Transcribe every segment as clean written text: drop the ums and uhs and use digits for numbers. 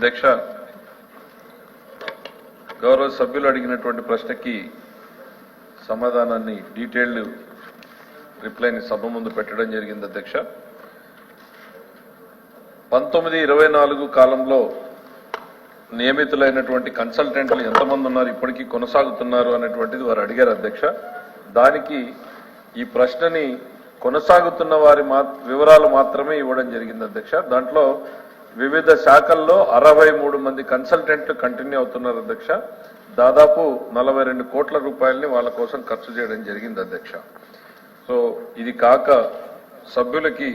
అధ్యక్ష, గౌరవ సభ్యులు అడిగినటువంటి ప్రశ్నకి సమాధానాన్ని డీటెయిల్డ్ రిప్లైని సభ ముందు పెట్టడం జరిగింది అధ్యక్ష. 19-24 కాలంలో నియమితులైనటువంటి కన్సల్టెంట్లు ఎంతమంది ఉన్నారు, ఇప్పటికీ కొనసాగుతున్నారు అనేటువంటిది వారు అడిగారు అధ్యక్ష. దానికి ఈ ప్రశ్నని కొనసాగుతున్న వారి వివరాలు మాత్రమే ఇవ్వడం జరిగింది అధ్యక్ష. దాంట్లో వివిధ శాఖల్లో 63 మంది కన్సల్టెంట్లు కంటిన్యూ అవుతున్నారు అధ్యక్ష. దాదాపు 42 కోట్ల రూపాయలని వాళ్ళ కోసం ఖర్చు చేయడం జరిగింది అధ్యక్ష. సో ఇది కాక సభ్యులకి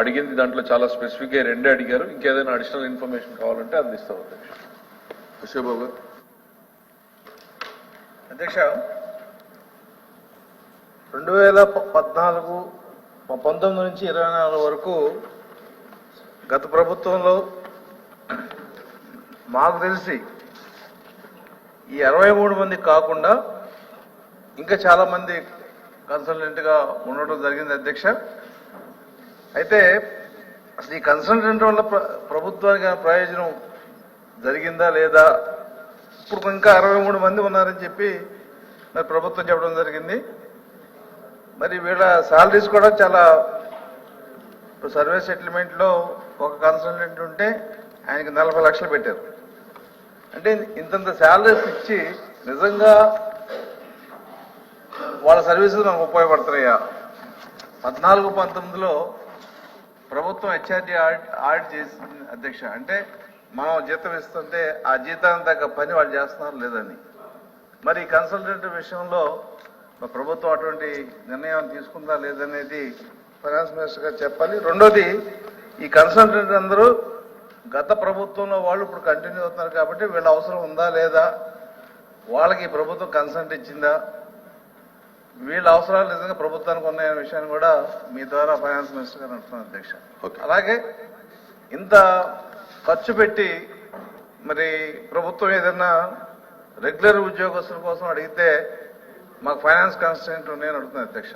అడిగింది దాంట్లో చాలా స్పెసిఫిక్ గా 2 అడిగారు. ఇంకేదైనా అడిషనల్ ఇన్ఫర్మేషన్ కావాలంటే అందిస్తాం అధ్యక్ష. అశోక్ బాబు అధ్యక్ష, 2014, 19 నుంచి 24 వరకు గత ప్రభుత్వంలో మాకు తెలిసి ఈ 63 మంది కాకుండా ఇంకా చాలా మంది కన్సల్టెంట్గా ఉండటం జరిగింది అధ్యక్ష. అయితే అసలు ఈ కన్సల్టెంట్ వల్ల ప్రభుత్వానికి ప్రయోజనం జరిగిందా లేదా, ఇప్పుడు ఇంకా 63 మంది ఉన్నారని చెప్పి మరి ప్రభుత్వం చెప్పడం జరిగింది. మరి వీళ్ళ శాలరీస్ కూడా చాలా, సర్వే సెటిల్మెంట్లో ఒక కన్సల్టెంట్ ఉంటే ఆయనకి 40 లక్షలు పెట్టారు. అంటే ఇంతంత శాలరీస్ ఇచ్చి నిజంగా వాళ్ళ సర్వీసులు మనకు ఉపయోగపడుతున్నాయా? 14-19లో ప్రభుత్వం హెచ్ఆర్డీ ఆడిట్ చేసింది అధ్యక్ష. అంటే మనం జీతం ఇస్తుంటే ఆ జీతానికి తగ్గ పని వాళ్ళు చేస్తున్నారు లేదని. మరి కన్సల్టెంట్ విషయంలో ప్రభుత్వం అటువంటి నిర్ణయం తీసుకుందా లేదనేది ఫైనాన్స్ మినిస్టర్ గారు చెప్పాలి. రెండోది, ఈ కన్సల్టెంట్ అందరూ గత ప్రభుత్వంలో వాళ్ళు ఇప్పుడు కంటిన్యూ అవుతున్నారు కాబట్టి వీళ్ళ అవసరం ఉందా లేదా, వాళ్ళకి ప్రభుత్వం కన్సల్ట్ ఇచ్చిందా, వీళ్ళ అవసరాలు నిజంగా ప్రభుత్వానికి ఉన్నాయనే విషయాన్ని కూడా మీ ద్వారా ఫైనాన్స్ మినిస్టర్ గారు అంటున్నారు అధ్యక్ష. అలాగే ఇంత ఖర్చు పెట్టి మరి ప్రభుత్వం ఏదైనా రెగ్యులర్ ఉద్యోగస్తుల కోసం అడిగితే మాకు ఫైనాన్స్ కాన్స్టెంట్ ఉన్నాయని అడుగుతుంది అధ్యక్ష.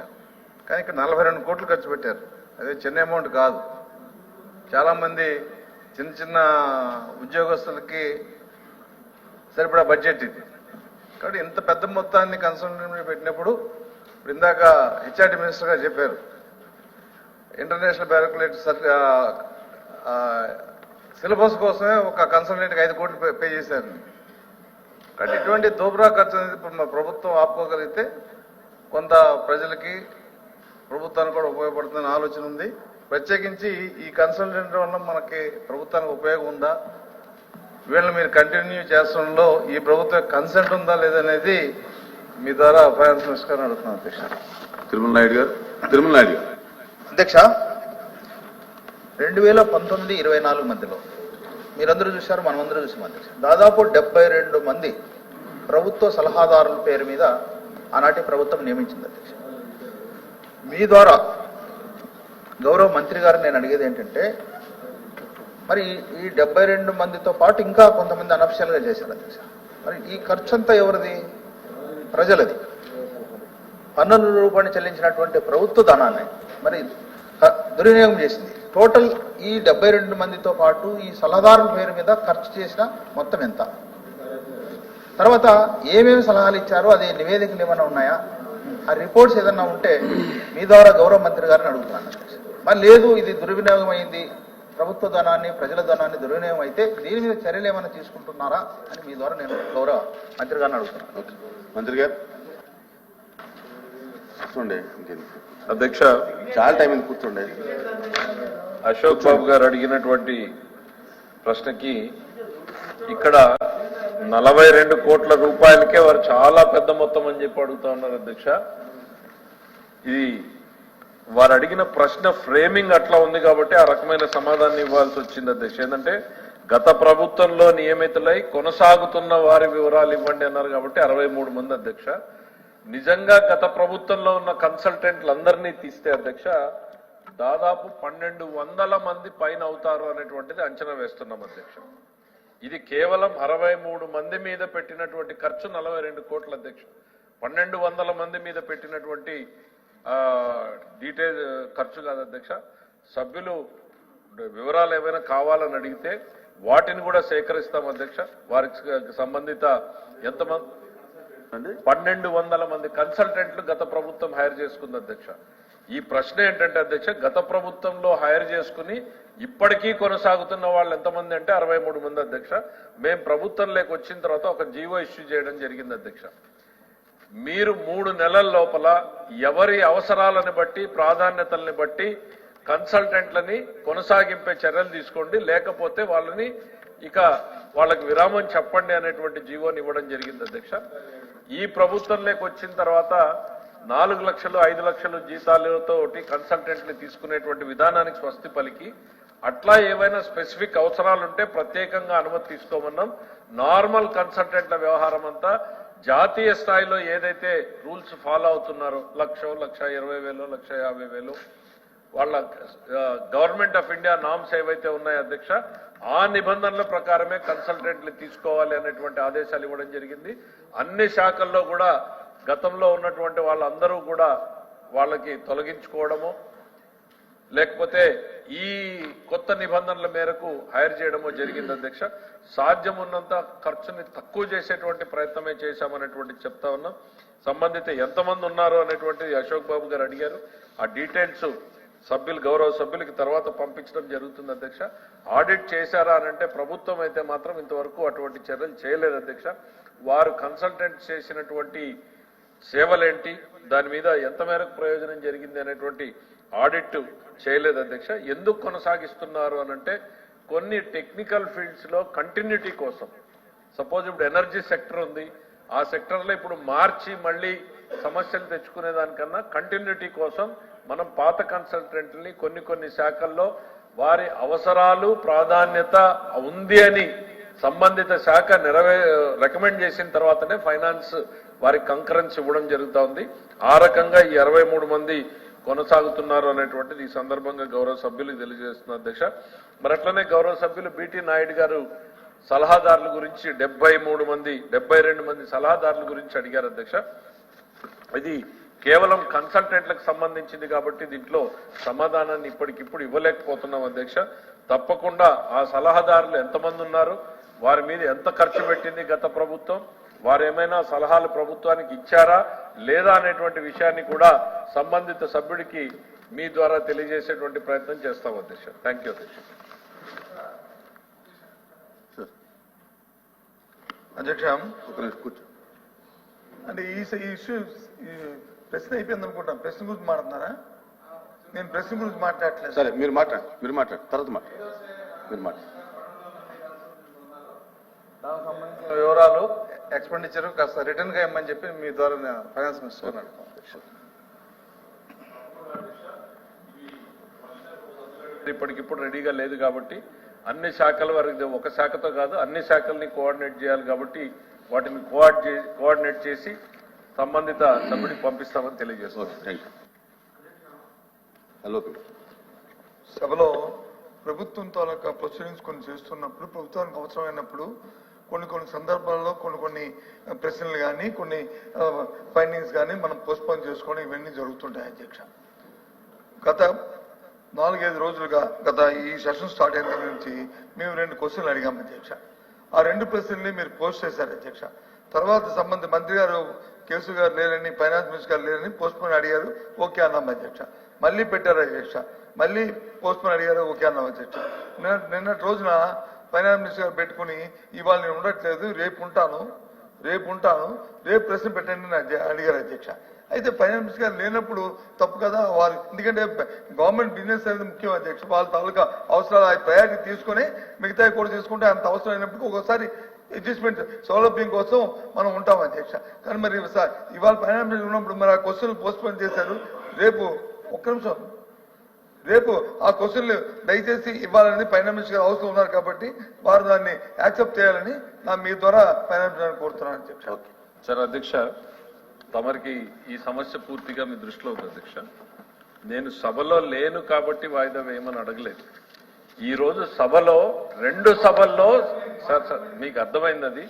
కానీ ఇక్కడ 42 కోట్లు ఖర్చు పెట్టారు. అదే చిన్న అమౌంట్ కాదు. చాలా మంది చిన్న చిన్న ఉద్యోగస్తులకి సరిపడా బడ్జెట్ ఇది. కాబట్టి ఇంత పెద్ద మొత్తాన్ని కన్సల్టెంట్ పెట్టినప్పుడు ఇందాక హెచ్ఆర్డీ మినిస్టర్ గారు చెప్పారు, ఇంటర్నేషనల్ బ్యారోక్యులేటర్ సిలబస్ కోసమే ఒక కన్సల్టెంట్కి 5 కోట్లు పే చేశారు. కాబట్టి ఇటువంటి దోబ్రా ఖర్చు అనేది ఇప్పుడు ప్రభుత్వం ఆపుకోగలిగితే కొంత ప్రజలకి ప్రభుత్వానికి కూడా ఉపయోగపడుతుందని ఆలోచన ఉంది. ప్రత్యేకించి ఈ కన్సల్టెంట్ వల్ల మనకి ప్రభుత్వానికి ఉపయోగం ఉందా, వీళ్ళని మీరు కంటిన్యూ చేస్తుండలో ఈ ప్రభుత్వ కన్సెంట్ ఉందా లేదనేది మీ ద్వారా ఫైనాన్స్ మినిస్టర్ గారిని అడుగుతున్నాను అధ్యక్ష. తిరుమల నాయుడు గారు. అధ్యక్ష, 2019-24 మధ్యలో మీరందరూ చూశారు, మనమందరూ చూసాం అధ్యక్ష. దాదాపు 72 మంది ప్రభుత్వ సలహాదారుల పేరు మీద ఆనాటి ప్రభుత్వం నియమించింది అధ్యక్ష. మీ ద్వారా గౌరవ మంత్రి గారు నేను అడిగేది ఏంటంటే, మరి ఈ 72 మందితో పాటు ఇంకా కొంతమంది అనఫిషియల్ గా చేశారు అధ్యక్ష. మరి ఈ ఖర్చు అంతా ఎవరిది? ప్రజలది. పన్నుల రూపాన్ని చెల్లించినటువంటి ప్రభుత్వ ధనాన్ని మరి దుర్వినియోగం చేసింది. టోటల్ ఈ 72 మందితో పాటు ఈ సలహాదారుల పేరు మీద ఖర్చు చేసిన మొత్తం ఎంత? తర్వాత ఏమేమి సలహాలు ఇచ్చారో అదే నివేదికలు ఏమైనా ఉన్నాయా? ఆ రిపోర్ట్స్ ఏదన్నా ఉంటే మీ ద్వారా గౌరవ మంత్రి గారిని అడుగుతున్నాను. మరి లేదు, ఇది దుర్వినియోగం అయింది, ప్రభుత్వ ధనాన్ని ప్రజల ధనాన్ని దుర్వినియోగం అయితే దీని మీద చర్యలు ఏమైనా తీసుకుంటున్నారా అని మీ ద్వారా నేను గౌరవ మంత్రి గారిని అడుగుతున్నాను. మంత్రి గారు కూర్చోండి. అధ్యక్ష, చాలా టైం కూర్చోండి. అశోక్ బాబు గారు అడిగినటువంటి ప్రశ్నకి ఇక్కడ 42 కోట్ల రూపాయలకే వారు చాలా పెద్ద మొత్తం అని చెప్పి అడుగుతా ఉన్నారు అధ్యక్ష. ఇది వారు అడిగిన ప్రశ్న ఫ్రేమింగ్ అట్లా ఉంది కాబట్టి ఆ రకమైన సమాధానం ఇవ్వాల్సి వచ్చింది అధ్యక్ష. ఏంటంటే గత ప్రభుత్వంలో నియమితులై కొనసాగుతున్న వారి వివరాలు ఇవ్వండి అన్నారు కాబట్టి 63 మంది అధ్యక్ష. నిజంగా గత ప్రభుత్వంలో ఉన్న కన్సల్టెంట్లందరినీ తీస్తే అధ్యక్ష దాదాపు 1200 మంది పైన అవుతారు అనేటువంటిది అంచనా వేస్తున్నాం అధ్యక్ష. ఇది కేవలం 63 మంది మీద పెట్టినటువంటి ఖర్చు 42 కోట్ల అధ్యక్ష. 1200 మంది మీద పెట్టినటువంటి డీటెయిల్ ఖర్చు కాదు అధ్యక్ష. సభ్యులు వివరాలు ఏమైనా కావాలని అడిగితే వాటిని కూడా సేకరిస్తాం అధ్యక్ష. వారికి సంబంధిత ఎంతమంది 1200 మంది కన్సల్టెంట్లు గత ప్రభుత్వం హైర్ చేసుకుంది అధ్యక్ష. ఈ ప్రశ్న ఏంటంటే అధ్యక్ష, గత ప్రభుత్వంలో హైర్ చేసుకుని ఇప్పటికీ కొనసాగుతున్న వాళ్ళు ఎంతమంది అంటే 63 మంది అధ్యక్ష. మేము ప్రభుత్వంలోకి వచ్చిన తర్వాత ఒక జీవో ఇష్యూ చేయడం జరిగింది అధ్యక్ష. మీరు 3 నెలల లోపల ఎవరి అవసరాలను బట్టి ప్రాధాన్యతల్ని బట్టి కన్సల్టెంట్లని కొనసాగింపే చర్యలు తీసుకోండి, లేకపోతే వాళ్ళకి విరామం చెప్పండి అనేటువంటి జీవోని ఇవ్వడం జరిగింది అధ్యక్ష. ఈ ప్రభుత్వంలోకి వచ్చిన తర్వాత 4 లక్షలు 5 లక్షలు జీతాలతో కన్సల్టెంట్ని తీసుకునేటువంటి విధానానికి స్వస్తి పలికి, అట్లా ఏవైనా స్పెసిఫిక్ అవసరాలుంటే ప్రత్యేకంగా అనుమతి తీసుకోమన్నాం. నార్మల్ కన్సల్టెంట్ల వ్యవహారం అంతా జాతీయ స్థాయిలో ఏదైతే రూల్స్ ఫాలో అవుతున్నారో 1,20,000, 1,50,000 వాళ్ళ గవర్నమెంట్ ఆఫ్ ఇండియా నామ్స్ ఏవైతే ఉన్నాయో అధ్యక్ష, ఆ నిబంధనల ప్రకారమే కన్సల్టెంట్లు తీసుకోవాలి అనేటువంటి ఆదేశాలు ఇవ్వడం జరిగింది. అన్ని శాఖల్లో కూడా గతంలో ఉన్నటువంటి వాళ్ళందరూ కూడా వాళ్ళకి తొలగించుకోవడము, లేకపోతే ఈ కొత్త నిబంధనల మేరకు హైర్ చేయడమో జరిగింది అధ్యక్ష. సాధ్యం ఉన్నంత ఖర్చుని తక్కువ చేసేటువంటి ప్రయత్నమే చేశామనేటువంటి చెప్తా ఉన్నాం. సంబంధిత ఎంతమంది ఉన్నారు అనేటువంటిది అశోక్ బాబు గారు అడిగారు. ఆ డీటెయిల్స్ గౌరవ సభ్యులకి తర్వాత పంపించడం జరుగుతుంది అధ్యక్ష. ఆడిట్ చేశారా అనంటే ప్రభుత్వం అయితే మాత్రం ఇంతవరకు అటువంటి చర్యలు చేయలేదు అధ్యక్ష. వారు కన్సల్టెంట్ చేసినటువంటి సేవలేంటి, దాని మీద ఎంత మేరకు ప్రయోజనం జరిగింది అనేటువంటి ఆడిట్ చేయలేదు అధ్యక్ష. ఎందుకు కొనసాగిస్తున్నారు అనంటే కొన్ని టెక్నికల్ ఫీల్డ్స్ లో కంటిన్యూటీ కోసం, సపోజ్ ఇప్పుడు ఎనర్జీ సెక్టర్ ఉంది, ఆ సెక్టర్లో ఇప్పుడు మార్చి మళ్ళీ సమస్యలు తెచ్చుకునే దానికన్నా కంటిన్యూటీ కోసం మనం పాత కన్సల్టెంట్ని కొన్ని శాఖల్లో వారి అవసరాలు ప్రాధాన్యత ఉంది అని సంబంధిత శాఖ రికమెండ్ చేసిన తర్వాతనే ఫైనాన్స్ వారికి కంకరెన్స్ ఇవ్వడం జరుగుతూ ఉంది. ఆ రకంగా ఈ 63 మంది కొనసాగుతున్నారు అనేటువంటిది ఈ సందర్భంగా గౌరవ సభ్యులకు తెలియజేస్తున్నారు అధ్యక్ష. మరి అట్లనే గౌరవ సభ్యులు బీటీ నాయుడు గారు సలహాదారుల గురించి 72 మంది సలహాదారుల గురించి అడిగారు అధ్యక్ష. ఇది కేవలం కన్సల్టెంట్లకు సంబంధించింది కాబట్టి దీంట్లో సమాధానాన్ని ఇప్పటికిప్పుడు ఇవ్వలేకపోతున్నాం అధ్యక్ష. తప్పకుండా ఆ సలహాదారులు ఎంతమంది ఉన్నారు, వారి మీద ఎంత ఖర్చు పెట్టింది గత ప్రభుత్వం, వారు ఏమైనా సలహాలు ప్రభుత్వానికి ఇచ్చారా లేదా అనేటువంటి విషయాన్ని కూడా సంబంధిత సభ్యుడికి మీ ద్వారా తెలియజేసేటువంటి ప్రయత్నం చేస్తాం అధ్యక్ష. థ్యాంక్ యూ అధ్యక్ష. అధ్యక్ష అంటే ఈ ఇష్యూ ప్రశ్న అయిపోయింది అనుకుంటాం. ప్రశ్న గురించి మాట్లాడుతున్నారా? నేను ప్రశ్న గురించి మాట్లాడట్లేదు. సరే మీరు మాట్లాడు తర్వాత మీరు మాట్లాడు. దానికి సంబంధించిన వివరాలు ఎక్స్పెండిచర్ కాస్త రిటర్న్ గా ఇమ్మని చెప్పి మీ ద్వారా ఫైనాన్స్ మినిస్టర్ ఇప్పటికిప్పుడు రెడీగా లేదు కాబట్టి అన్ని శాఖల వారికి ఒక శాఖతో కాదు అన్ని శాఖల్ని కోఆర్డినేట్ చేయాలి కాబట్టి వాటిని కోఆర్డినేట్ చేసి సంబంధిత సభ్యుడికి పంపిస్తామని తెలియజేస్తున్నాం. సభలో ప్రభుత్వం తాలూకా ప్రొసీడింగ్స్ కొన్ని చేస్తున్నప్పుడు ప్రభుత్వానికి అవసరమైనప్పుడు కొన్ని సందర్భాల్లో కొన్ని ప్రశ్నలు కానీ కొన్ని ఫైండింగ్స్ కానీ మనం పోస్ట్పోన్ చేసుకోవడం ఇవన్నీ జరుగుతుంటాయి అధ్యక్ష. గత 4-5 రోజులుగా ఈ సెషన్ స్టార్ట్ అయిన దగ్గర నుంచి మేము 2 క్వశ్చన్లు అడిగాం అధ్యక్ష. ఆ 2 ప్రశ్నల్ని మీరు పోస్ట్ చేశారు అధ్యక్ష. తర్వాత సంబంధిత మంత్రి గారు కేసు గారు లేరని, ఫైనాన్స్ మినిస్టర్ గారు లేరని పోస్ట్పోన్ అడిగారు, ఓకే అన్నాం అధ్యక్ష. మళ్ళీ పెట్టారు అధ్యక్ష, మళ్ళీ పోస్ట్పోన్ అడిగారు, ఓకే అన్నాం అధ్యక్ష. నిన్నటి రోజున ఫైనాన్స్ మినిస్టర్ గారు పెట్టుకుని ఇవాళ నేను ఉండట్లేదు, రేపు ఉంటాను, రేపు ప్రశ్న పెట్టండి అని అడిగారు అధ్యక్ష. అయితే ఫైనాన్స్ మినిస్టర్ గారు లేనప్పుడు తప్పు కదా వారు, ఎందుకంటే గవర్నమెంట్ బిజినెస్ అనేది ముఖ్యం అధ్యక్ష. వాళ్ళ తాలూకా అవసరాలు ప్రయారిటీ తీసుకుని మిగతా కూడా తీసుకుంటే అంత అవసరం అయినప్పుడు ఒకసారి అడ్జస్ట్మెంట్ సౌలభ్యం కోసం మనం ఉంటాం అధ్యక్ష. కానీ మరి ఇవాళ ఫైనాన్స్ మినిస్టర్ ఉన్నప్పుడు మరి ఆ క్వశ్చన్లు పోస్ట్పోన్ చేశారు. రేపు ఆ క్వశ్చన్లు దయచేసి ఇవ్వాలని ఫైనాన్స్ మినిస్టర్ గారు అవసరం ఉన్నారు కాబట్టి వారు దాన్ని యాక్సెప్ట్ చేయాలని మీ ద్వారా ఫైనాన్స్ మినిస్టర్ కోరుతున్నాను అధ్యక్ష. సార్ అధ్యక్ష, తమరికి ఈ సమస్య పూర్తిగా మీ దృష్టిలో ఉంది అధ్యక్ష. నేను సభలో లేను కాబట్టి వాయిదా వేయమని అడగలేదు. ఈ రోజు సభలో 2 సభల్లో సార్ మీకు అర్థమైంది, అది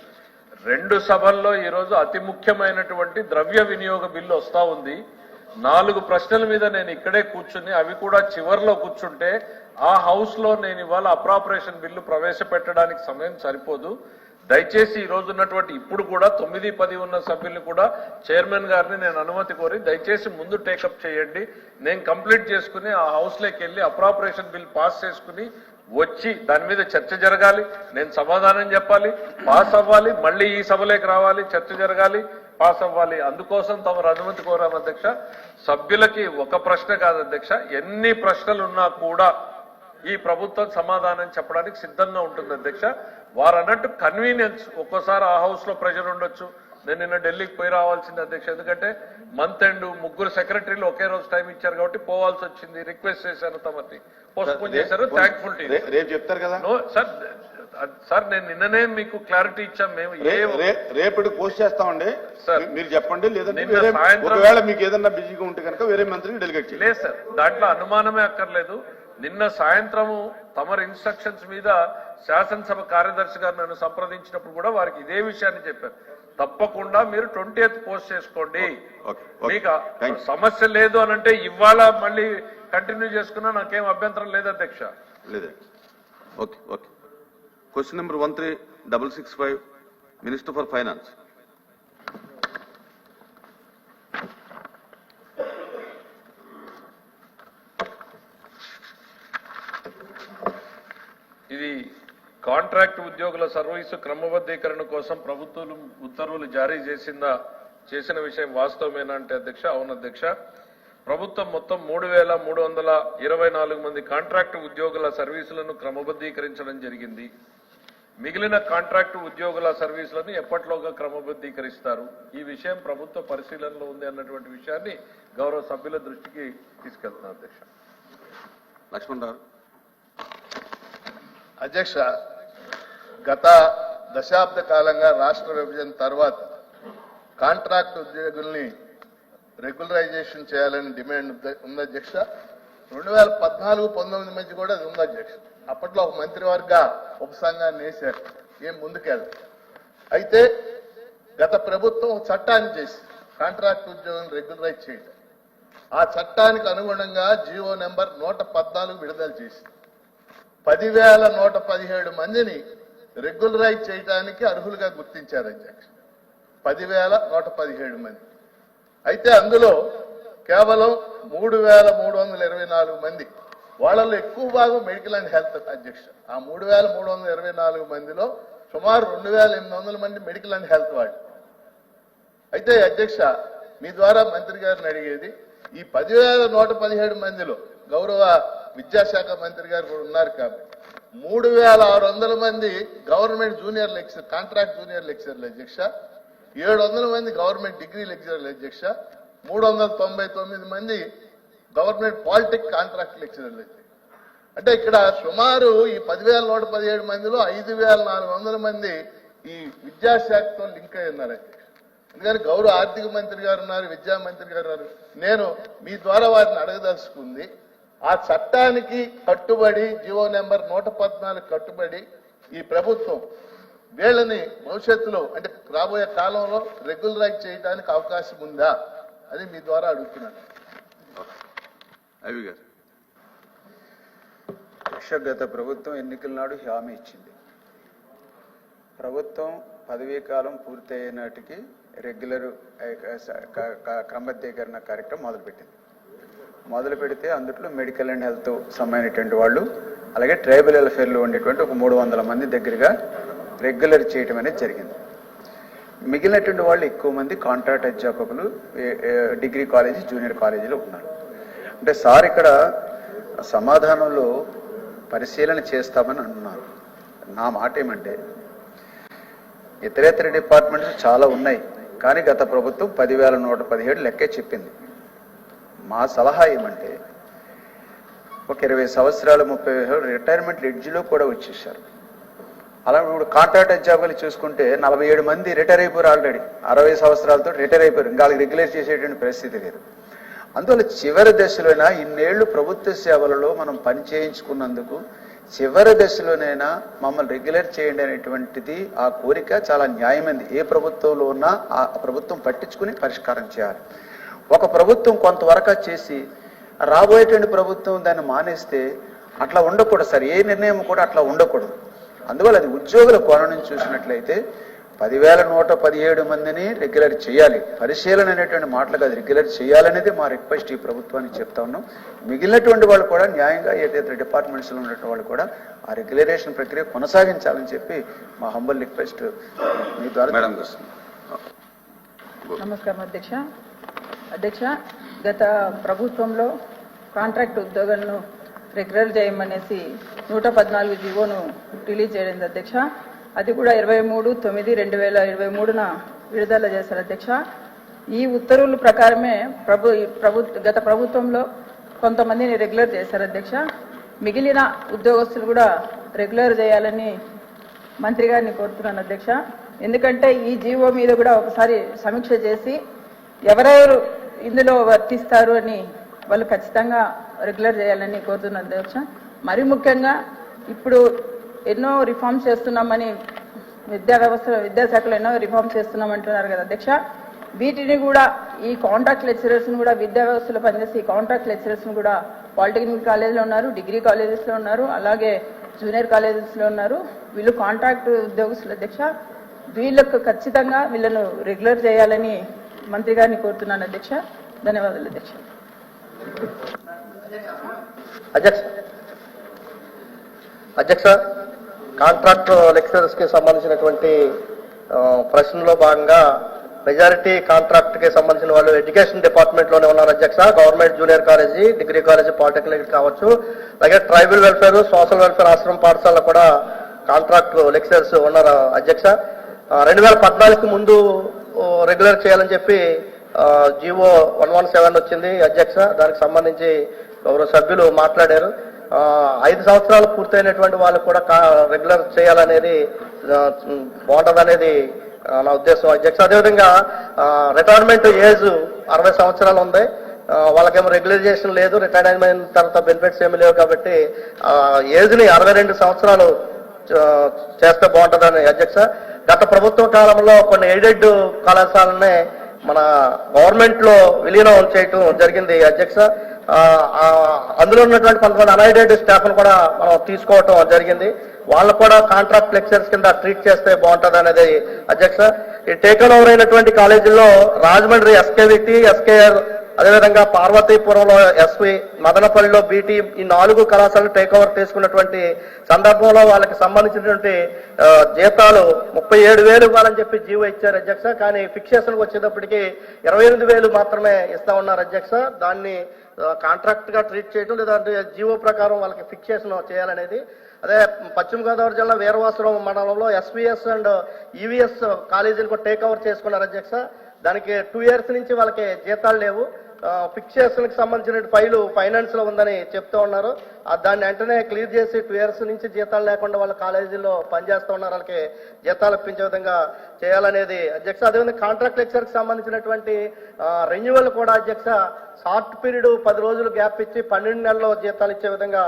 2 సభల్లో ఈరోజు అతి ముఖ్యమైనటువంటి ద్రవ్య వినియోగ బిల్లు వస్తా ఉంది. 4 ప్రశ్నల మీద నేను ఇక్కడే కూర్చుని అవి కూడా చివర్లో కూర్చుంటే ఆ హౌస్ లో నేను ఇవాళ అప్రాపరేషన్ బిల్లు ప్రవేశపెట్టడానికి సమయం సరిపోదు. దయచేసి ఈ రోజు ఉన్నటువంటి ఇప్పుడు కూడా 9-10 ఉన్న సభ్యుల్ని కూడా చైర్మన్ గారిని నేను అనుమతి కోరి దయచేసి ముందు టేకప్ చేయండి. నేను కంప్లీట్ చేసుకుని ఆ హౌస్ లోకి వెళ్ళి అప్రాపరేషన్ బిల్ పాస్ చేసుకుని వచ్చి దాని మీద చర్చ జరగాలి. నేను సమాధానం చెప్పాలి, పాస్ అవ్వాలి, మళ్ళీ ఈ సభలోకి రావాలి, చర్చ జరగాలి, పాస్ అవ్వాలి. అందుకోసం తమరు అనుమతి కోరాం అధ్యక్ష. సభ్యులకి ఒక ప్రశ్న కాదు అధ్యక్ష, ఎన్ని ప్రశ్నలు ఉన్నా కూడా ఈ ప్రభుత్వం సమాధానం చెప్పడానికి సిద్ధంగా ఉంటుంది అధ్యక్ష. వారు అన్నట్టు కన్వీనియన్స్, ఒక్కోసారి ఆ హౌస్ లో ప్రెషర్ ఉండొచ్చు. నేను నిన్న ఢిల్లీకి పోయి రావాల్సింది అధ్యక్ష, ఎందుకంటే మంత్ ఎండ్ 3 సెక్రటరీలు ఒకే రోజు టైం ఇచ్చారు కాబట్టి పోవాల్సి వచ్చింది. రిక్వెస్ట్ చేశాను, తమని పోస్ట్పోన్ చేశారు. థ్యాంక్ఫుల్ టు రేపు చెప్తారు కదా సార్. సార్ నేను నిన్ననే మీకు క్లారిటీ ఇచ్చాం. మేము రేపటి పోస్ట్ చేస్తామండి సార్, మీరు చెప్పండి. లేదంటే నిన్న సాయంత్రం ఒకవేళ మీకు ఏదన్నా బిజీగా ఉంటే కనుక వేరే మంత్రిని డెలిగేట్ చేయండి. లేదు సార్, దాంట్లో అనుమానమే అక్కర్లేదు. నిన్న సాయంత్రము తమరి ఇన్స్ట్రక్షన్స్ మీద శాసనసభ కార్యదర్శి గారు నన్ను సంప్రదించినప్పుడు కూడా వారికి ఇదే విషయాన్ని చెప్పారు. తప్పకుండా మీరు 20th పోస్ట్ చేసుకోండి. మీకు సమస్య లేదు అని అంటే ఇవాళ మళ్ళీ కంటిన్యూ చేసుకున్నా నాకేం అభ్యంతరం లేదు అధ్యక్ష. లేదా okay okay. Question number 13-665 minister for finance. ఇది కాంట్రాక్ట్ ఉద్యోగుల సర్వీసు క్రమబద్ధీకరణ కోసం ప్రభుత్వం ఉత్తర్వులు జారీ చేసిన విషయం వాస్తవమేనా అంటే అధ్యక్ష, అవును అధ్యక్ష. ప్రభుత్వం మొత్తం 3,324 మంది కాంట్రాక్టు ఉద్యోగుల సర్వీసులను క్రమబద్ధీకరించడం జరిగింది. మిగిలిన కాంట్రాక్టు ఉద్యోగుల సర్వీసులను ఎప్పటిలోగా క్రమబద్ధీకరిస్తారు? ఈ విషయం ప్రభుత్వ పరిశీలనలో ఉంది అన్నటువంటి విషయాన్ని గౌరవ సభ్యుల దృష్టికి తీసుకెళ్తున్నాను అధ్యక్ష. లక్ష్మణ్ రావు. అధ్యక్ష, గత దశాబ్ద కాలంగా రాష్ట్ర విభజన తర్వాత కాంట్రాక్ట్ ఉద్యోగుల్ని రెగ్యులరైజేషన్ చేయాలని డిమాండ్ ఉంది అధ్యక్ష. 2014-19 మధ్య కూడా అది ఉంది అధ్యక్ష. అప్పట్లో ఒక మంత్రివర్గ ఉపసంఘాన్ని వేశారు, ఏం ముందుకెళ్ళదు. అయితే గత ప్రభుత్వం చట్టాన్ని చేసి కాంట్రాక్ట్ ఉద్యోగులను రెగ్యులరైజ్ చేయడం, ఆ చట్టానికి అనుగుణంగా జీవో నెంబర్ 114 విడుదల చేసి 10,117 మందిని రెగ్యులరైజ్ చేయడానికి అర్హులుగా గుర్తించారు అధ్యక్ష. 10,117 మంది. అయితే అందులో కేవలం 3,324 మంది, వాళ్ళలో ఎక్కువ భాగం మెడికల్ అండ్ హెల్త్ అధ్యక్ష. ఆ 3,324 మందిలో సుమారు 2,800 మంది మెడికల్ అండ్ హెల్త్ వాళ్ళు. అయితే అధ్యక్ష, మీ ద్వారా మంత్రి గారిని అడిగేది, ఈ 10,117 మందిలో గౌరవ విద్యాశాఖ మంత్రి గారు కూడా ఉన్నారు కాబట్టి 3,600 మంది government junior lecture contract junior లెక్చర్లు అధ్యక్ష, 700 మంది గవర్నమెంట్ డిగ్రీ లెక్చరర్లు అధ్యక్ష, 399 మంది గవర్నమెంట్ పాలిటెక్ కాంట్రాక్ట్ లెక్చరర్లు. అంటే ఇక్కడ సుమారు ఈ 10,117 మందిలో 5,400 మంది ఈ విద్యాశాఖతో లింక్ అయి ఉన్నారు అధ్యక్ష. ఎందుకని గౌరవ ఆర్థిక మంత్రి గారు ఉన్నారు, విద్యా మంత్రి గారు ఉన్నారు. నేను మీ ద్వారా వారిని అడగదలుచుకుంది, ఆ చట్టానికి కట్టుబడి జీవో నెంబర్ 114 కట్టుబడి ఈ ప్రభుత్వం వీళ్ళని భవిష్యత్తులో అంటే రాబోయే కాలంలో రెగ్యులరైజ్ చేయడానికి అవకాశం ఉందా అని మీ ద్వారా అడుగుతున్నాను. అవి గారు. గత ప్రభుత్వం ఎన్నికల నాడు హామీ ఇచ్చింది. ప్రభుత్వం పదవీ కాలం పూర్తయ్యే నాటికి రెగ్యులర్ క్రమబద్ధీకరణ కార్యక్రమం మొదలుపెట్టింది. మొదలు పెడితే అందులో మెడికల్ అండ్ హెల్త్ సంబంధించినటువంటి వాళ్ళు, అలాగే ట్రైబల్ వెల్ఫేర్లో ఉండేటువంటి ఒక 300 మంది దగ్గరగా రెగ్యులర్ చేయటం అనేది జరిగింది. మిగిలినటువంటి వాళ్ళు ఎక్కువ మంది కాంట్రాక్ట్ అధ్యాపకులు డిగ్రీ కాలేజీ, జూనియర్ కాలేజీలో ఉన్నారు. అంటే సార్ ఇక్కడ సమాధానంలో పరిశీలన చేస్తామని అంటున్నారు. నా మాట ఏమంటే, ఇతరేతర డిపార్ట్మెంట్స్ చాలా ఉన్నాయి, కానీ గత ప్రభుత్వం 10,117 లెక్కే చెప్పింది. మా సలహా ఏమంటే, ఒక 20 సంవత్సరాలు 30 రిటైర్మెంట్ ఎడ్జ్లో కూడా వచ్చేసారు. అలా ఇప్పుడు కాంట్రాక్ట్ అధ్యాపకులు చూసుకుంటే 47 మంది రిటైర్ అయిపోయారు. ఆల్రెడీ 60 సంవత్సరాలతో రిటైర్ అయిపోయారు. ఇంకా వాళ్ళకి రెగ్యులర్ చేసేటువంటి పరిస్థితి లేదు. అందువల్ల చివరి దశలోనైనా ఇన్నేళ్లు ప్రభుత్వ సేవలలో మనం పని చేయించుకున్నందుకు చివరి దశలోనైనా మమ్మల్ని రెగ్యులర్ చేయండి అనేటువంటిది ఆ కోరిక చాలా న్యాయమైంది. ఏ ప్రభుత్వంలో ఉన్నా ఆ ప్రభుత్వం పట్టించుకుని పరిష్కారం చేయాలి. ఒక ప్రభుత్వం కొంతవరకు చేసి రాబోయేటువంటి ప్రభుత్వం దాన్ని మానేస్తే అట్లా ఉండకూడదు సార్, ఏ నిర్ణయం కూడా అట్లా ఉండకూడదు. అందువల్ల అది ఉద్యోగుల కోణం నుంచి చూసినట్లయితే 10,117 మందిని రెగ్యులర్ చేయాలి. పరిశీలన అనేటువంటి మాటలు కాదు, రెగ్యులర్ చేయాలనేది మా రిక్వెస్ట్ ఈ ప్రభుత్వానికి చెప్తా ఉన్నాం. మిగిలినటువంటి వాళ్ళు కూడా న్యాయంగా ఏదైతే డిపార్ట్మెంట్స్లో ఉన్నటువంటి వాళ్ళు కూడా ఆ రెగ్యులరేషన్ ప్రక్రియ కొనసాగించాలని చెప్పి మా హంబల్ రిక్వెస్ట్ మీ ద్వారా మేడం. నమస్కారం అధ్యక్ష. అధ్యక్ష, గత ప్రభుత్వంలో కాంట్రాక్ట్ ఉద్యోగులను రెగ్యులర్ చేయమనేసి 114 జీవోను రిలీజ్ చేయడం అధ్యక్ష. అది కూడా 23/9/2023 విడుదల చేశారు అధ్యక్ష. ఈ ఉత్తర్వుల ప్రకారమే గత ప్రభుత్వంలో కొంతమందిని రెగ్యులర్ చేశారు అధ్యక్ష. మిగిలిన ఉద్యోగస్తులు కూడా రెగ్యులర్ చేయాలని మంత్రి గారిని కోరుతున్నాను అధ్యక్ష. ఎందుకంటే ఈ జీవో మీద కూడా ఒకసారి సమీక్ష చేసి ఎవరెవరు ఇందులో వర్తిస్తారు అని వాళ్ళు ఖచ్చితంగా రెగ్యులర్ చేయాలని కోరుతున్నాను అధ్యక్ష. మరి ముఖ్యంగా ఇప్పుడు ఎన్నో రిఫార్మ్స్ చేస్తున్నామని విద్యాశాఖలో ఎన్నో రిఫార్మ్స్ చేస్తున్నామంటున్నారు కదా అధ్యక్ష. వీటిని కూడా ఈ కాంట్రాక్ట్ లెక్చరర్స్ కూడా విద్యా వ్యవస్థలో పనిచేసి కాంట్రాక్ట్ లెక్చరర్స్ కూడా పాలిటెక్నిక్ కాలేజీలో ఉన్నారు, డిగ్రీ కాలేజెస్లో ఉన్నారు, అలాగే జూనియర్ కాలేజెస్లో ఉన్నారు. వీళ్ళు కాంట్రాక్ట్ ఉద్యోగస్తులు అధ్యక్ష. వీళ్ళకు ఖచ్చితంగా వీళ్ళను రెగ్యులర్ చేయాలని మంత్రి గారిని కోరుతున్నాను అధ్యక్ష. ధన్యవాదాలు అధ్యక్ష. అధ్యక్ష, కాంట్రాక్ట్ లెక్చరర్స్ కి సంబంధించినటువంటి ప్రశ్నలో భాగంగా మెజారిటీ కాంట్రాక్ట్ కి సంబంధించిన వాళ్ళు ఎడ్యుకేషన్ డిపార్ట్మెంట్ లోనే ఉన్నారు అధ్యక్ష. Government junior college, degree college, polytechnic కావచ్చు, అలాగే ట్రైబల్ వెల్ఫేర్, సోషల్ వెల్ఫేర్ ఆశ్రమ పాఠశాలలో కూడా కాంట్రాక్ట్ లెక్చరర్స్ ఉన్నారు అధ్యక్ష. 2014 ముందు రెగ్యులర్ చేయాలని చెప్పి జీవో 117 వచ్చింది అధ్యక్ష. దానికి సంబంధించి గౌరవ సభ్యులు మాట్లాడారు. 5 సంవత్సరాలు పూర్తయినటువంటి వాళ్ళు కూడా రెగ్యులర్ చేయాలనేది బాగుంటుందనేది నా ఉద్దేశం అధ్యక్ష. అదేవిధంగా రిటైర్మెంట్ ఏజ్ 60 సంవత్సరాలు ఉంది. వాళ్ళకేమో రెగ్యులరైజేషన్ లేదు, రిటైర్మెంట్ అయిన తర్వాత బెనిఫిట్స్ ఏమి లేవు కాబట్టి ఏజ్ ని 62 సంవత్సరాలు చేస్తే బాగుంటుందని అధ్యక్ష. గత ప్రభుత్వ కాలంలో కొన్ని ఎయిడెడ్ కళాశాలనే మన గవర్నమెంట్ లో విలీనం చేయటం జరిగింది అధ్యక్ష. అందులో ఉన్నటువంటి కొంతమంది అన్ఎయిడెడ్ స్టాఫ్ కూడా మనం తీసుకోవటం జరిగింది. వాళ్ళు కూడా కాంట్రాక్ట్ లెక్చరర్స్ కింద ట్రీట్ చేస్తే బాగుంటుంది అనేది అధ్యక్ష. ఈ టేకన్ ఓవర్ అయినటువంటి కాలేజీల్లో రాజమండ్రి ఎస్కేవిటి, ఎస్కేఆర్, అదేవిధంగా పార్వతీపురంలో ఎస్వి, మదనపల్లిలో బీటీ, ఈ 4 కళాశాలలు టేక్ ఓవర్ తీసుకున్నటువంటి సందర్భంలో వాళ్ళకి సంబంధించినటువంటి జీతాలు 37,000 ఇవ్వాలని చెప్పి జీవో ఇచ్చారు అధ్యక్ష. కానీ ఫిక్సేషన్కి వచ్చేటప్పటికి 28,000 మాత్రమే ఇస్తా ఉన్నారు అధ్యక్ష. దాన్ని కాంట్రాక్ట్ గా ట్రీట్ చేయడం, లేదంటే జీవో ప్రకారం వాళ్ళకి ఫిక్సేషన్ చేయాలనేది. అదే పశ్చిమ గోదావరి జిల్లా వీరవాసరం మండలంలో ఎస్విఎస్ అండ్ ఈవీఎస్ కాలేజీలకు టేక్ ఓవర్ చేసుకున్నారు అధ్యక్ష. దానికి 2 years నుంచి వాళ్ళకి జీతాలు లేవు. ఫిక్సేషన్ కి సంబంధించిన ఫైలు ఫైనాన్స్ లో ఉందని చెప్తూ ఉన్నారు. దాన్ని వెంటనే క్లియర్ చేసి 2 years నుంచి జీతాలు లేకుండా వాళ్ళ కాలేజీల్లో పనిచేస్తూ ఉన్నారు, వాళ్ళకి జీతాలు ఇప్పించే విధంగా చేయాలనేది అధ్యక్ష. అదేవిధంగా కాంట్రాక్ట్ లెక్చర్ కి సంబంధించినటువంటి రెన్యువల్ కూడా అధ్యక్ష షార్ట్ పీరియడ్ 10 రోజులు గ్యాప్ ఇచ్చి 12 నెలల్లో జీతాలు ఇచ్చే విధంగా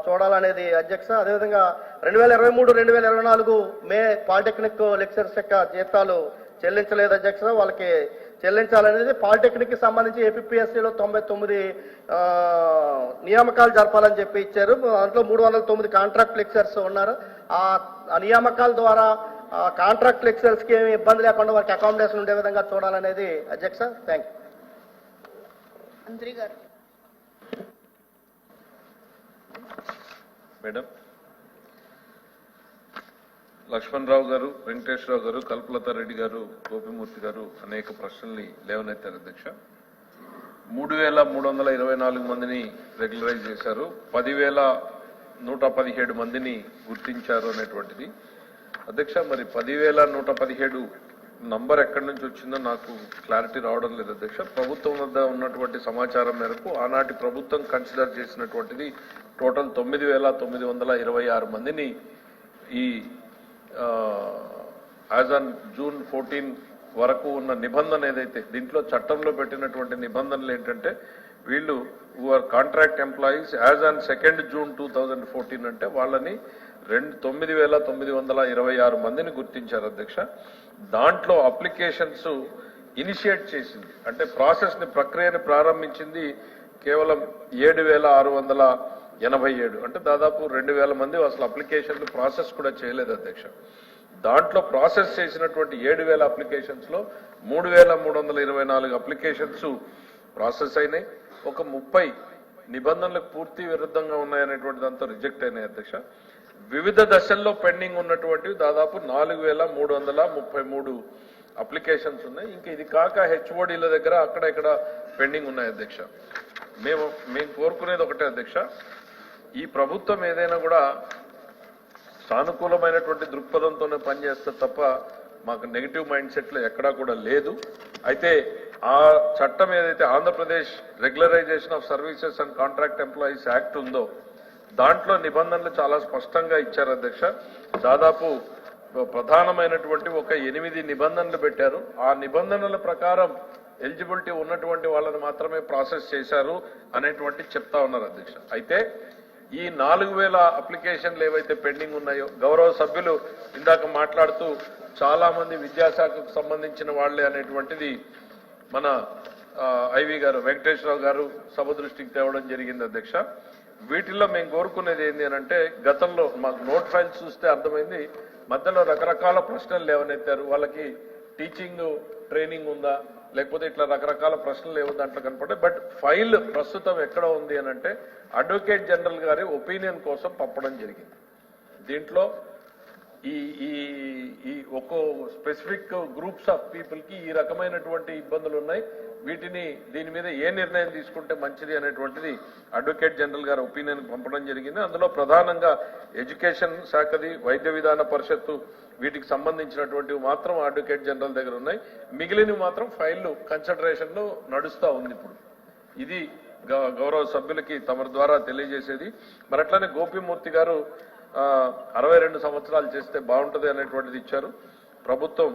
చూడాలనేది అధ్యక్ష. అదేవిధంగా 2023-2024 మే పాలిటెక్నిక్ లెక్చర్స్ యొక్క జీతాలు చెల్లించలేదు అధ్యక్ష. వాళ్ళకి చెల్లించాలనేది. పాలిటెక్నిక్ కి సంబంధించి ఏపీఎస్సీలో 99 నియామకాలు జరపాలని చెప్పి ఇచ్చారు. దాంట్లో 309 కాంట్రాక్ట్ లెక్చర్స్ ఉన్నారు. ఆ నియామకాల ద్వారా కాంట్రాక్ట్ లెక్చరర్స్ కి ఏమి ఇబ్బంది లేకుండా వారికి అకామిడేషన్ ఉండే విధంగా చూడాలనేది అధ్యక్ష. Thank you. మంత్రి గారు. మేడం, లక్ష్మణరావు గారు, వెంకటేశ్వరరావు గారు, కల్పలతారెడ్డి గారు, గోపిమూర్తి గారు అనేక ప్రశ్నల్ని లేవనెత్తారు అధ్యక్ష. 3,324 మందిని రెగ్యులరైజ్ చేశారు, 10,117 మందిని గుర్తించారు అనేటువంటిది అధ్యక్ష. మరి 10,117 నంబర్ ఎక్కడి నుంచి వచ్చిందో నాకు క్లారిటీ రావడం లేదు అధ్యక్ష. ప్రభుత్వం వద్ద ఉన్నటువంటి సమాచారం మేరకు ఆనాటి ప్రభుత్వం కన్సిడర్ చేసినటువంటిది టోటల్ 9,926 మందిని ఈ యాజ్ ఆన్ June 14 వరకు ఉన్న నిబంధన ఏదైతే దీంట్లో చట్టంలో పెట్టినటువంటి నిబంధనలు ఏంటంటే వీళ్ళు are contract employees as on 2 June 2014 అంటే వాళ్ళని 9,926 మందిని గుర్తించారు అధ్యక్ష. దాంట్లో అప్లికేషన్స్ ఇనిషియేట్ చేసింది అంటే ప్రక్రియని ప్రారంభించింది కేవలం 7,600 87 అంటే దాదాపు 2000 మంది అసలు అప్లికేషన్లు ప్రాసెస్ కూడా చేయలేదు అధ్యక్ష. దాంట్లో ప్రాసెస్ చేసినటువంటి 7000 అప్లికేషన్స్ లో 3324 అప్లికేషన్స్ ప్రాసెస్ అయినాయి. ఒక 30 నిబంధనలకు పూర్తి విరుద్ధంగా ఉన్నాయనేటువంటి దాంతో రిజెక్ట్ అయినాయి అధ్యక్ష. వివిధ దశల్లో పెండింగ్ ఉన్నటువంటివి దాదాపు 4333 అప్లికేషన్స్ ఉన్నాయి. ఇంకా ఇది కాక హెచ్ఓడీల దగ్గర అక్కడ ఇక్కడ పెండింగ్ ఉన్నాయి అధ్యక్ష. మేము కోరుకునేది ఒకటే అధ్యక్ష, ఈ ప్రభుత్వం ఏదైనా కూడా సానుకూలమైనటువంటి దృక్పథంతోనే పనిచేస్తే తప్ప మాకు నెగిటివ్ మైండ్ సెట్ లో ఎక్కడా కూడా లేదు. అయితే ఆ చట్టం ఏదైతే Andhra Pradesh regularisation of services and contract employees act ఉందో దాంట్లో నిబంధనలు చాలా స్పష్టంగా ఇచ్చారు అధ్యక్ష. దాదాపు ప్రధానమైనటువంటి ఒక 8 నిబంధనలు పెట్టారు. ఆ నిబంధనల ప్రకారం ఎలిజిబిలిటీ ఉన్నటువంటి వాళ్ళని మాత్రమే ప్రాసెస్ చేశారు అనేటువంటి చెప్తా ఉన్నారు అధ్యక్ష. అయితే ఈ 4000 అప్లికేషన్లు ఏవైతే పెండింగ్ ఉన్నాయో గౌరవ సభ్యులు ఇందాక మాట్లాడుతూ చాలా మంది విద్యాశాఖకు సంబంధించిన వాళ్లే అనేటువంటిది మన ఐవి గారు వెంకటేశ్వరరావు గారు సభ దృష్టికి తేవడం జరిగింది అధ్యక్ష. వీటిల్లో మేము కోరుకునేది ఏంటి అని అంటే, గతంలో మాకు నోట్ ఫైల్స్ చూస్తే అర్థమైంది మధ్యలో రకరకాల ప్రశ్నలు లేవనెత్తారు. వాళ్ళకి టీచింగ్ ట్రైనింగ్ ఉందా లేకపోతే ఇట్లా రకరకాల ప్రశ్నలు ఏవో దాంట్లో కనపడ్డాయి. బట్ ఫైల్ ప్రస్తుతం ఎక్కడ ఉంది అని అంటే అడ్వకేట్ జనరల్ గారి ఒపీనియన్ కోసం పంపడం జరిగింది. దీంట్లో ఈ ఒక్కో స్పెసిఫిక్ గ్రూప్స్ ఆఫ్ పీపుల్ కి ఈ రకమైనటువంటి ఇబ్బందులు ఉన్నాయి, వీటిని దీని మీద ఏ నిర్ణయం తీసుకుంటే మంచిది అనేటువంటిది అడ్వకేట్ జనరల్ గారి ఒపీనియన్ పంపడం జరిగింది. అందులో ప్రధానంగా ఎడ్యుకేషన్ శాఖది, వైద్య విధాన పరిషత్తు వీటికి సంబంధించినటువంటివి మాత్రం అడ్వకేట్ జనరల్ దగ్గర ఉన్నాయి. మిగిలినవి మాత్రం ఫైళ్లు కన్సిడరేషన్ లో నడుస్తా ఉంది. ఇప్పుడు ఇది గౌరవ సభ్యులకి తమ ద్వారా తెలియజేసేది. మరి అట్లానే గోపీమూర్తి గారు 62 సంవత్సరాలు చేస్తే బాగుంటది అనేటువంటిది ఇచ్చారు. ప్రభుత్వం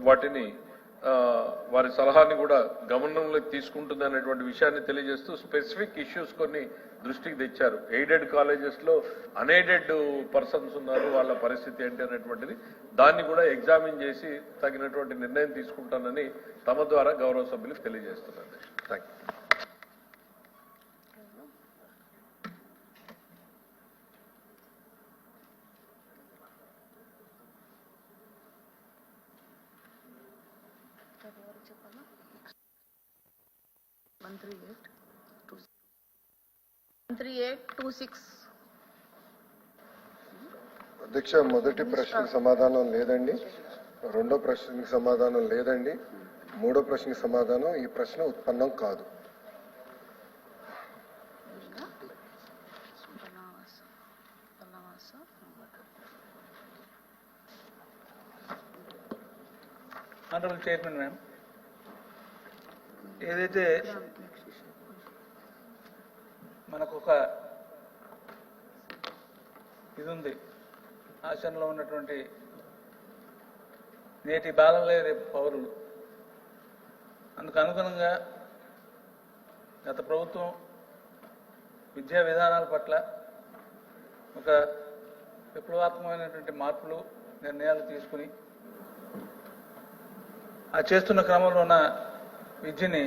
వాటిని వారి సలహాని కూడా గమనంలోకి తీసుకుంటుంది అనేటువంటి విషయాన్ని తెలియజేస్తూ స్పెసిఫిక్ ఇష్యూస్ కొన్ని దృష్టికి తెచ్చారు. ఎయిడెడ్ కాలేజెస్ లో అన్ఎయిడెడ్ పర్సన్స్ ఉన్నారు, వాళ్ళ పరిస్థితి ఏంటి అనేటువంటిది దాన్ని కూడా ఎగ్జామిన్ చేసి తగినటువంటి నిర్ణయం తీసుకుంటానని తమ ద్వారా గౌరవ సభ్యులకు తెలియజేస్తున్నారు. Thank you. అధ్యక్ష, మొదటి ప్రశ్నకు సమాధానం లేదండి, రెండో ప్రశ్నకి సమాధానం లేదండి, మూడో ప్రశ్నకి సమాధానం ఈ ప్రశ్న ఉత్పన్నం కాదు. ఆనరబుల్ చైర్మన్ మ్యామ్, ఏదైతే మనకు ఒక ఇది ఉంది, ఆచరణలో ఉన్నటువంటి నేటి బాలలే రేపు పౌరులు, అందుకు అనుగుణంగా గత ప్రభుత్వం విద్యా విధానాల పట్ల ఒక విప్లవాత్మకమైనటువంటి మార్పులు నిర్ణయాలు తీసుకుని ఆ చేస్తున్న క్రమంలో ఉన్న విద్యని